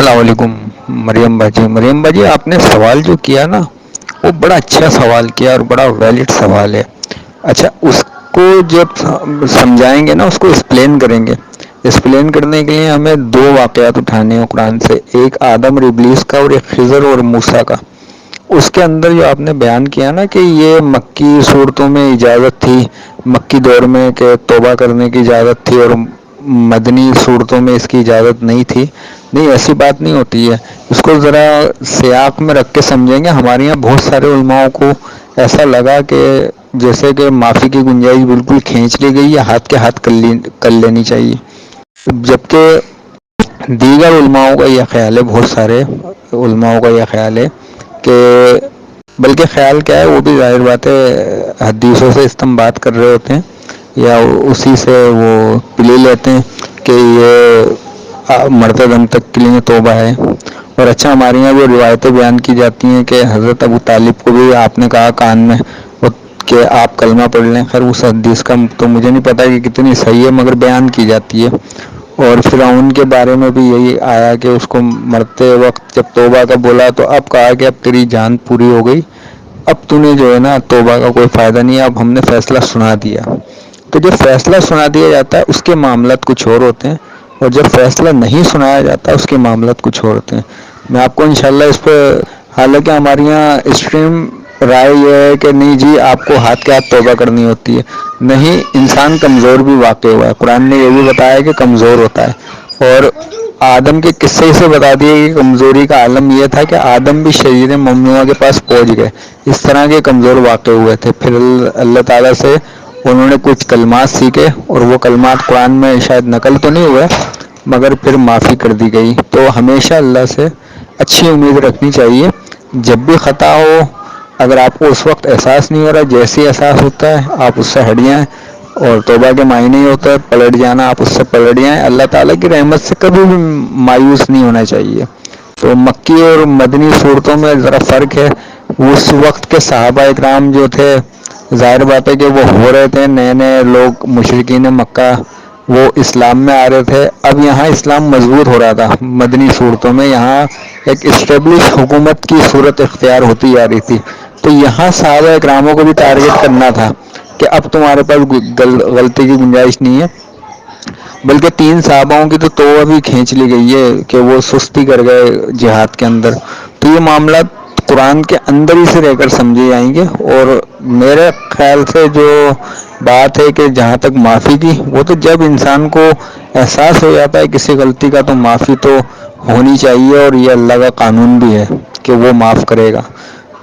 السلام علیکم مریم باجی آپ نے سوال جو کیا نا وہ بڑا اچھا سوال کیا اور بڑا ویلڈ سوال ہے. اچھا اس کو جب سمجھائیں گے نا اس کو ایکسپلین کریں گے. ایکسپلین کرنے کے لیے ہمیں دو واقعات اٹھانے ہیں قرآن سے، ایک آدم اور ابلیس کا اور ایک خضر اور موسیٰ کا. اس کے اندر جو آپ نے بیان کیا نا کہ یہ مکی صورتوں میں اجازت تھی، مکی دور میں کہ توبہ کرنے کی اجازت تھی، اور مدنی صورتوں میں اس کی اجازت نہیں تھی. نہیں، ایسی بات نہیں ہوتی ہے. اس کو ذرا سیاق میں رکھ کے سمجھیں گے. ہمارے یہاں بہت سارے علماؤں کو ایسا لگا کہ جیسے کہ معافی کی گنجائش بالکل کھینچ لی گئی ہے، ہاتھ کے ہاتھ کر لینی چاہیے. جبکہ دیگر علماؤں کا یہ خیال ہے، بہت سارے علماؤں کا یہ خیال ہے کہ بلکہ خیال کیا ہے، وہ بھی ظاہر بات ہے حدیثوں سے استنباط کر رہے ہوتے ہیں یا اسی سے وہ پلی لیتے ہیں کہ یہ مرتے دم تک کے لیے توبہ ہے. اور اچھا، ہمارے یہاں جو روایتیں بیان کی جاتی ہیں کہ حضرت ابو طالب کو بھی آپ نے کہا کان میں کہ آپ کلمہ پڑھ لیں. خیر اس حدیث کا تو مجھے نہیں پتا کہ کتنی صحیح ہے، مگر بیان کی جاتی ہے. اور فرعون کے بارے میں بھی یہی آیا کہ اس کو مرتے وقت جب توبہ کا بولا تو اب کہا کہ اب تیری جان پوری ہو گئی، اب تو نے جو ہے نا توبہ کا کوئی فائدہ نہیں ہے، اب ہم نے فیصلہ سنا دیا. تو جب فیصلہ سنا دیا جاتا ہے اس کے معاملات کچھ اور ہوتے ہیں، اور جب فیصلہ نہیں سنایا جاتا اس کے معاملات کچھ اور ہوتے ہیں. میں آپ کو انشاءاللہ اس پہ، حالانکہ ہمارے یہاں اسٹریم رائے یہ ہے کہ نہیں جی آپ کو ہاتھ کے ہاتھ توبہ کرنی ہوتی ہے. نہیں، انسان کمزور بھی واقع ہوا ہے. قرآن نے یہ بھی بتایا کہ کمزور ہوتا ہے. اور آدم کے قصے سے بتا دیے کہ کمزوری کا عالم یہ تھا کہ آدم بھی شریر ممنوعہ کے پاس پہنچ گئے، اس طرح کے کمزور واقع ہوئے تھے. پھر اللہ تعالیٰ سے انہوں نے کچھ کلمات سیکھے، اور وہ کلمات قرآن میں شاید نقل تو نہیں ہوئے مگر پھر معافی کر دی گئی. تو ہمیشہ اللہ سے اچھی امید رکھنی چاہیے. جب بھی خطا ہو، اگر آپ کو اس وقت احساس نہیں ہو رہا، جیسے احساس ہوتا ہے آپ اس سے ہٹ جائیں. اور توبہ کے معنی ہی ہوتا ہے پلٹ جانا، آپ اس سے پلٹ جائیں. اللہ تعالیٰ کی رحمت سے کبھی بھی مایوس نہیں ہونا چاہیے. تو مکی اور مدنی صورتوں میں ذرا فرق ہے. اس وقت کے صحابہ اکرام جو تھے، ظاہر بات ہے کہ وہ ہو رہے تھے، نئے نئے لوگ مشرکین مکہ وہ اسلام میں آ رہے تھے. اب یہاں اسلام مضبوط ہو رہا تھا مدنی صورتوں میں، یہاں ایک اسٹیبلش حکومت کی صورت اختیار ہوتی جا رہی تھی. تو یہاں صحابہ اکراموں کو بھی ٹارگٹ کرنا تھا کہ اب تمہارے پاس غلطی کی گنجائش نہیں ہے. بلکہ 3 صحاباؤں کی تو توبہ بھی کھینچ لی گئی ہے کہ وہ سستی کر گئے جہاد کے اندر. تو یہ معاملات قرآن کے اندر ہی سے رہ کر سمجھے جائیں گے. اور میرے خیال سے جو بات ہے کہ جہاں تک معافی کی، وہ تو جب انسان کو احساس ہو جاتا ہے کسی غلطی کا تو معافی تو ہونی چاہیے. اور یہ اللہ کا قانون بھی ہے کہ وہ معاف کرے گا.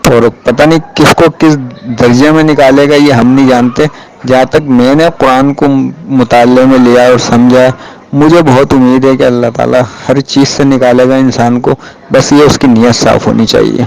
اور پتہ نہیں کس کو کس درجے میں نکالے گا یہ ہم نہیں جانتے. جہاں تک میں نے قرآن کو مطالعے میں لیا اور سمجھا، مجھے بہت امید ہے کہ اللہ تعالیٰ ہر چیز سے نکالے گا انسان کو. بس یہ اس کی نیت صاف ہونی چاہیے.